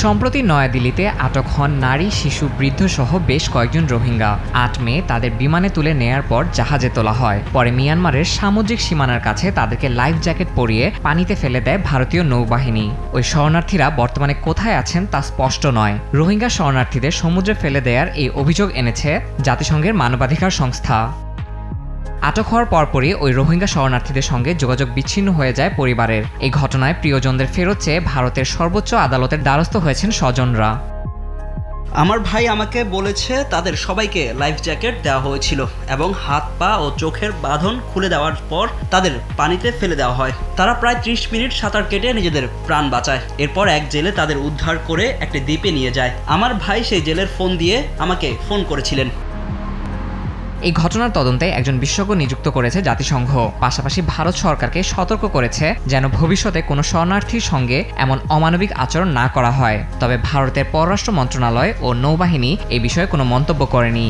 সম্প্রতি নয়াদিল্লিতে আটক হন নারী, শিশু, বৃদ্ধ সহ বেশ কয়েকজন রোহিঙ্গা। ৮ মে তাদের বিমানে তুলে নেয়ার পর জাহাজে তোলা হয়। পরে মিয়ানমারের সামুদ্রিক সীমানার কাছে তাদেরকে লাইফ জ্যাকেট পরিয়ে পানিতে ফেলে দেয় ভারতীয় নৌবাহিনী। ওই শরণার্থীরা বর্তমানে কোথায় আছেন তা স্পষ্ট নয়। রোহিঙ্গা শরণার্থীদের সমুদ্রে ফেলে দেওয়ার এই অভিযোগ এনেছে জাতিসংঘের মানবাধিকার সংস্থা। আটক হওয়ার পরপরই ওই রোহিঙ্গা শরণার্থীদের সঙ্গে যোগাযোগ বিচ্ছিন্ন হয়ে যায় পরিবারের। এই ঘটনায় প্রিয়জনদের ফেরত চেয়ে ভারতের সর্বোচ্চ আদালতের দ্বারস্থ হয়েছেন স্বজনরা। আমার ভাই আমাকে বলেছে তাদের সবাইকে লাইফ জ্যাকেট দেওয়া হয়েছিল এবং হাত পা ও চোখের বাঁধন খুলে দেওয়ার পর তাদের পানিতে ফেলে দেওয়া হয়। তারা প্রায় 30 মিনিট সাঁতার কেটে নিজেদের প্রাণ বাঁচায়। এরপর এক জেলে তাদের উদ্ধার করে একটি দ্বীপে নিয়ে যায়। আমার ভাই সেই জেলের ফোন দিয়ে আমাকে ফোন করেছিলেন। এই ঘটনার তদন্তে একজন বিশেষজ্ঞ নিযুক্ত করেছে জাতিসংঘ। পাশাপাশি ভারত সরকারকে সতর্ক করেছে যেন ভবিষ্যতে কোনো শরণার্থীর সঙ্গে এমন অমানবিক আচরণ না করা হয়। তবে ভারতের পররাষ্ট্র মন্ত্রণালয় ও নৌবাহিনী এই বিষয়ে কোনো মন্তব্য করেনি।